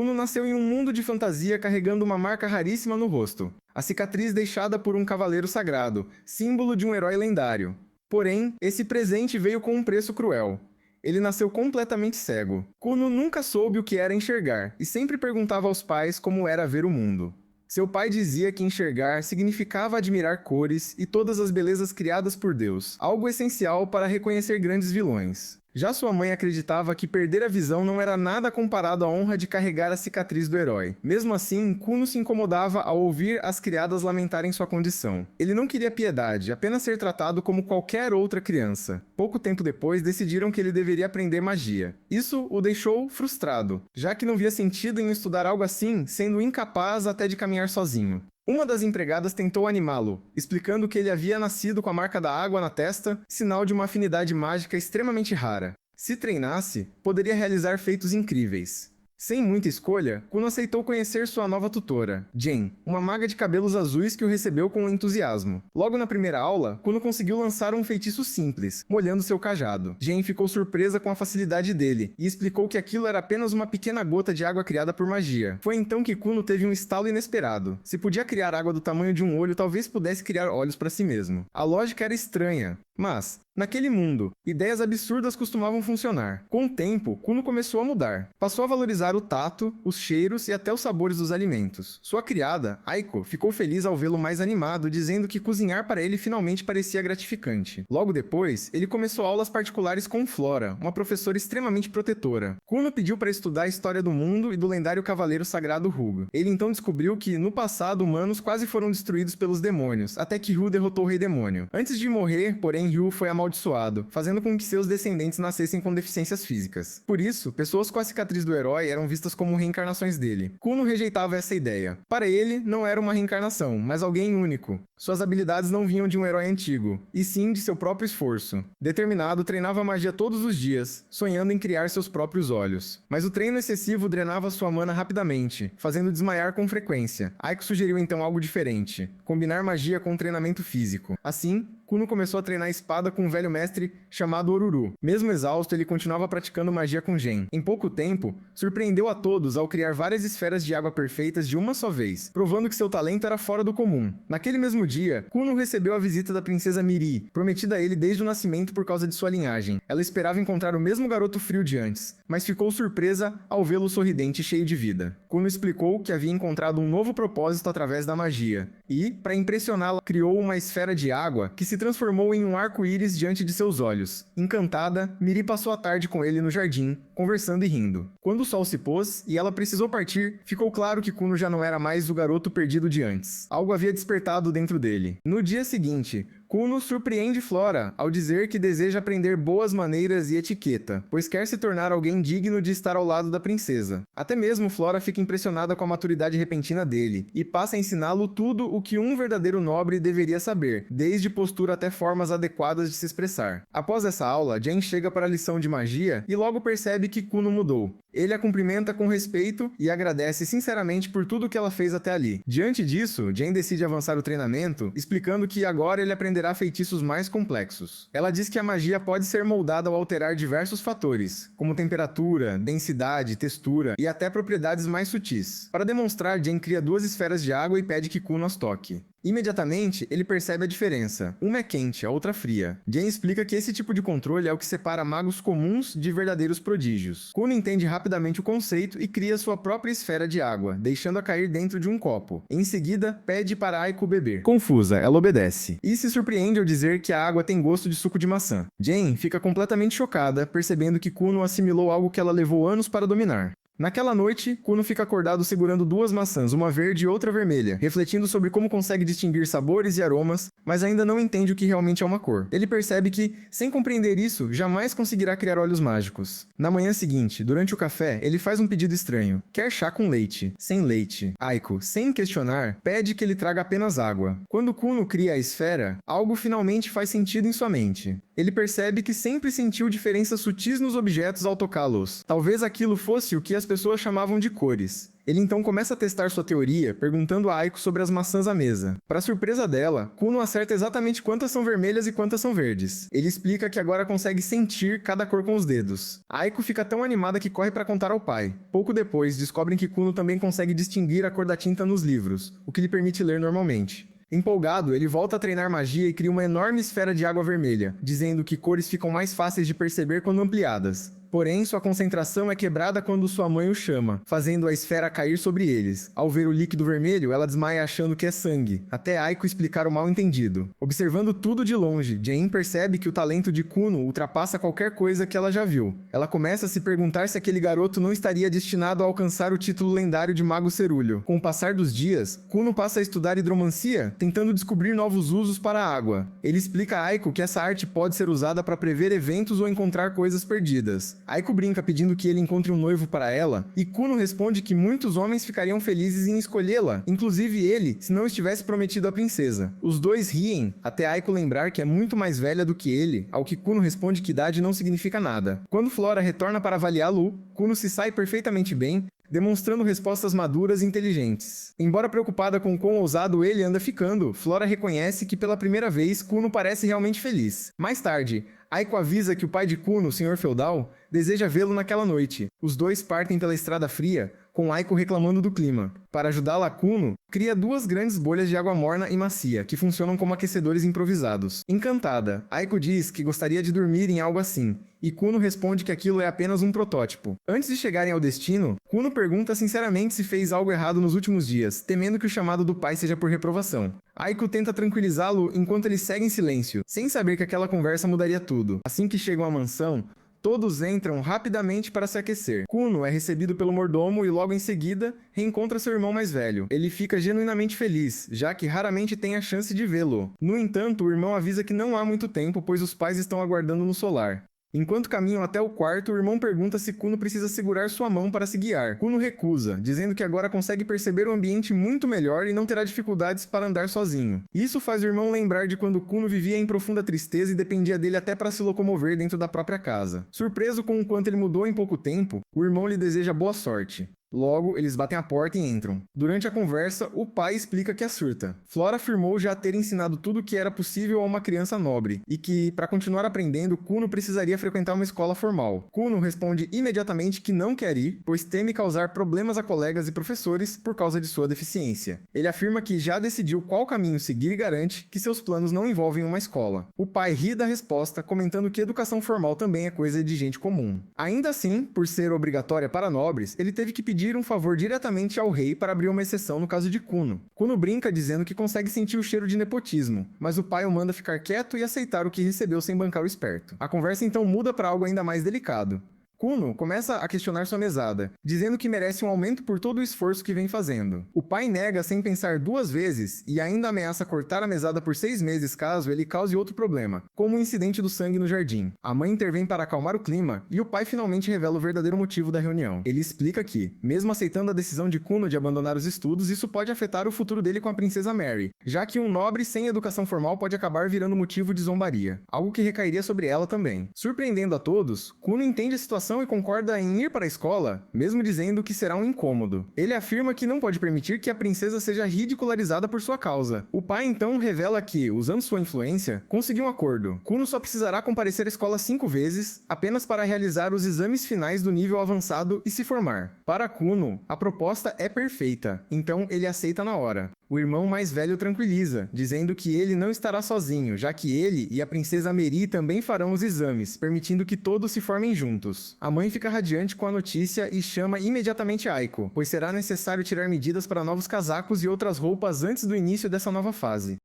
Kuno nasceu em um mundo de fantasia carregando uma marca raríssima no rosto. A cicatriz deixada por um cavaleiro sagrado, símbolo de um herói lendário. Porém, esse presente veio com um preço cruel. Ele nasceu completamente cego. Kuno nunca soube o que era enxergar, e sempre perguntava aos pais como era ver o mundo. Seu pai dizia que enxergar significava admirar cores e todas as belezas criadas por Deus, algo essencial para reconhecer grandes vilões. Já sua mãe acreditava que perder a visão não era nada comparado à honra de carregar a cicatriz do herói. Mesmo assim, Kuno se incomodava ao ouvir as criadas lamentarem sua condição. Ele não queria piedade, apenas ser tratado como qualquer outra criança. Pouco tempo depois, decidiram que ele deveria aprender magia. Isso o deixou frustrado, já que não via sentido em estudar algo assim, sendo incapaz até de caminhar sozinho. Uma das empregadas tentou animá-lo, explicando que ele havia nascido com a marca da água na testa, sinal de uma afinidade mágica extremamente rara. Se treinasse, poderia realizar feitos incríveis. Sem muita escolha, Kuno aceitou conhecer sua nova tutora, Jen, uma maga de cabelos azuis que o recebeu com entusiasmo. Logo na primeira aula, Kuno conseguiu lançar um feitiço simples, molhando seu cajado. Jen ficou surpresa com a facilidade dele, e explicou que aquilo era apenas uma pequena gota de água criada por magia. Foi então que Kuno teve um estalo inesperado. Se podia criar água do tamanho de um olho, talvez pudesse criar olhos para si mesmo. A lógica era estranha, mas, naquele mundo, ideias absurdas costumavam funcionar. Com o tempo, Kuno começou a mudar. Passou a valorizar o tato, os cheiros e até os sabores dos alimentos. Sua criada, Aiko, ficou feliz ao vê-lo mais animado, dizendo que cozinhar para ele finalmente parecia gratificante. Logo depois, ele começou aulas particulares com Flora, uma professora extremamente protetora. Kuno pediu para estudar a história do mundo e do lendário cavaleiro sagrado Hugh. Ele então descobriu que, no passado, humanos quase foram destruídos pelos demônios, até que Hugh derrotou o Rei Demônio. Antes de morrer, porém, Hugh foi amaldiçoado, fazendo com que seus descendentes nascessem com deficiências físicas. Por isso, pessoas com a cicatriz do herói eram vistas como reencarnações dele. Kuno rejeitava essa ideia. Para ele, não era uma reencarnação, mas alguém único. Suas habilidades não vinham de um herói antigo, e sim de seu próprio esforço. Determinado, treinava magia todos os dias, sonhando em criar seus próprios olhos. Mas o treino excessivo drenava sua mana rapidamente, fazendo desmaiar com frequência. Aiko sugeriu então algo diferente: combinar magia com treinamento físico. Assim, Kuno começou a treinar espada com um velho mestre chamado Oruru. Mesmo exausto, ele continuava praticando magia com Gen. Em pouco tempo, surpreendeu a todos ao criar várias esferas de água perfeitas de uma só vez, provando que seu talento era fora do comum. Naquele mesmo dia, Kuno recebeu a visita da princesa Miri, prometida a ele desde o nascimento por causa de sua linhagem. Ela esperava encontrar o mesmo garoto frio de antes, mas ficou surpresa ao vê-lo sorridente e cheio de vida. Kuno explicou que havia encontrado um novo propósito através da magia, e, para impressioná-la, criou uma esfera de água que se transformou em um arco-íris diante de seus olhos. Encantada, Miri passou a tarde com ele no jardim, conversando e rindo. Quando o sol se pôs e ela precisou partir, ficou claro que Kuno já não era mais o garoto perdido de antes. Algo havia despertado dentro dele. No dia seguinte, Kuno surpreende Flora ao dizer que deseja aprender boas maneiras e etiqueta, pois quer se tornar alguém digno de estar ao lado da princesa. Até mesmo Flora fica impressionada com a maturidade repentina dele, e passa a ensiná-lo tudo o que um verdadeiro nobre deveria saber, desde postura até formas adequadas de se expressar. Após essa aula, Jen chega para a lição de magia e logo percebe que Kuno mudou. Ele a cumprimenta com respeito e agradece sinceramente por tudo que ela fez até ali. Diante disso, Jen decide avançar o treinamento, explicando que agora ele aprenderá feitiços mais complexos. Ela diz que a magia pode ser moldada ao alterar diversos fatores, como temperatura, densidade, textura e até propriedades mais sutis. Para demonstrar, Jen cria duas esferas de água e pede que Kuno as toque. Imediatamente, ele percebe a diferença. Uma é quente, a outra fria. Jen explica que esse tipo de controle é o que separa magos comuns de verdadeiros prodígios. Kuno entende rapidamente o conceito e cria sua própria esfera de água, deixando-a cair dentro de um copo. Em seguida, pede para Aiko beber. Confusa, ela obedece. E se surpreende ao dizer que a água tem gosto de suco de maçã. Jen fica completamente chocada, percebendo que Kuno assimilou algo que ela levou anos para dominar. Naquela noite, Kuno fica acordado segurando duas maçãs, uma verde e outra vermelha, refletindo sobre como consegue distinguir sabores e aromas, mas ainda não entende o que realmente é uma cor. Ele percebe que, sem compreender isso, jamais conseguirá criar olhos mágicos. Na manhã seguinte, durante o café, ele faz um pedido estranho. Quer chá com leite, sem leite. Aiko, sem questionar, pede que ele traga apenas água. Quando Kuno cria a esfera, algo finalmente faz sentido em sua mente. Ele percebe que sempre sentiu diferenças sutis nos objetos ao tocá-los. Talvez aquilo fosse o que as pessoas chamavam de cores. Ele então começa a testar sua teoria, perguntando a Aiko sobre as maçãs à mesa. Para surpresa dela, Kuno acerta exatamente quantas são vermelhas e quantas são verdes. Ele explica que agora consegue sentir cada cor com os dedos. Aiko fica tão animada que corre para contar ao pai. Pouco depois, descobrem que Kuno também consegue distinguir a cor da tinta nos livros, o que lhe permite ler normalmente. Empolgado, ele volta a treinar magia e cria uma enorme esfera de água vermelha, dizendo que cores ficam mais fáceis de perceber quando ampliadas. Porém, sua concentração é quebrada quando sua mãe o chama, fazendo a esfera cair sobre eles. Ao ver o líquido vermelho, ela desmaia achando que é sangue, até Aiko explicar o mal-entendido. Observando tudo de longe, Jane percebe que o talento de Kuno ultrapassa qualquer coisa que ela já viu. Ela começa a se perguntar se aquele garoto não estaria destinado a alcançar o título lendário de Mago Cerúleo. Com o passar dos dias, Kuno passa a estudar hidromancia, tentando descobrir novos usos para a água. Ele explica a Aiko que essa arte pode ser usada para prever eventos ou encontrar coisas perdidas. Aiko brinca pedindo que ele encontre um noivo para ela, e Kuno responde que muitos homens ficariam felizes em escolhê-la, inclusive ele, se não estivesse prometido à princesa. Os dois riem, até Aiko lembrar que é muito mais velha do que ele, ao que Kuno responde que idade não significa nada. Quando Flora retorna para avaliá-lo, Kuno se sai perfeitamente bem, demonstrando respostas maduras e inteligentes. Embora preocupada com quão ousado ele anda ficando, Flora reconhece que pela primeira vez Kuno parece realmente feliz. Mais tarde, Aiko avisa que o pai de Kuno, o Sr. Feudal, deseja vê-lo naquela noite. Os dois partem pela estrada fria, com Aiko reclamando do clima. Para ajudá-la, Kuno cria duas grandes bolhas de água morna e macia, que funcionam como aquecedores improvisados. Encantada, Aiko diz que gostaria de dormir em algo assim, e Kuno responde que aquilo é apenas um protótipo. Antes de chegarem ao destino, Kuno pergunta sinceramente se fez algo errado nos últimos dias, temendo que o chamado do pai seja por reprovação. Aiko tenta tranquilizá-lo enquanto ele segue em silêncio, sem saber que aquela conversa mudaria tudo. Assim que chegam à mansão, todos entram rapidamente para se aquecer. Kuno é recebido pelo mordomo e logo em seguida reencontra seu irmão mais velho. Ele fica genuinamente feliz, já que raramente tem a chance de vê-lo. No entanto, o irmão avisa que não há muito tempo, pois os pais estão aguardando no solar. Enquanto caminham até o quarto, o irmão pergunta se Kuno precisa segurar sua mão para se guiar. Kuno recusa, dizendo que agora consegue perceber o ambiente muito melhor e não terá dificuldades para andar sozinho. Isso faz o irmão lembrar de quando Kuno vivia em profunda tristeza e dependia dele até para se locomover dentro da própria casa. Surpreso com o quanto ele mudou em pouco tempo, o irmão lhe deseja boa sorte. Logo, eles batem a porta e entram. Durante a conversa, o pai explica que é surta. Flora afirmou já ter ensinado tudo o que era possível a uma criança nobre, e que, para continuar aprendendo, Kuno precisaria frequentar uma escola formal. Kuno responde imediatamente que não quer ir, pois teme causar problemas a colegas e professores por causa de sua deficiência. Ele afirma que já decidiu qual caminho seguir e garante que seus planos não envolvem uma escola. O pai ri da resposta, comentando que educação formal também é coisa de gente comum. Ainda assim, por ser obrigatória para nobres, ele teve que pedir um favor diretamente ao rei para abrir uma exceção no caso de Kuno. Kuno brinca dizendo que consegue sentir o cheiro de nepotismo, mas o pai o manda ficar quieto e aceitar o que recebeu sem bancar o esperto. A conversa então muda para algo ainda mais delicado. Kuno começa a questionar sua mesada, dizendo que merece um aumento por todo o esforço que vem fazendo. O pai nega sem pensar duas vezes e ainda ameaça cortar a mesada por 6 meses caso ele cause outro problema, como o incidente do sangue no jardim. A mãe intervém para acalmar o clima e o pai finalmente revela o verdadeiro motivo da reunião. Ele explica que, mesmo aceitando a decisão de Kuno de abandonar os estudos, isso pode afetar o futuro dele com a princesa Mary, já que um nobre sem educação formal pode acabar virando motivo de zombaria, algo que recairia sobre ela também. Surpreendendo a todos, Kuno entende a situação e concorda em ir para a escola, mesmo dizendo que será um incômodo. Ele afirma que não pode permitir que a princesa seja ridicularizada por sua causa. O pai então revela que, usando sua influência, conseguiu um acordo. Kuno só precisará comparecer à escola 5 vezes, apenas para realizar os exames finais do nível avançado e se formar. Para Kuno, a proposta é perfeita, então ele aceita na hora. O irmão mais velho tranquiliza, dizendo que ele não estará sozinho, já que ele e a princesa Meri também farão os exames, permitindo que todos se formem juntos. A mãe fica radiante com a notícia e chama imediatamente Aiko, pois será necessário tirar medidas para novos casacos e outras roupas antes do início dessa nova fase.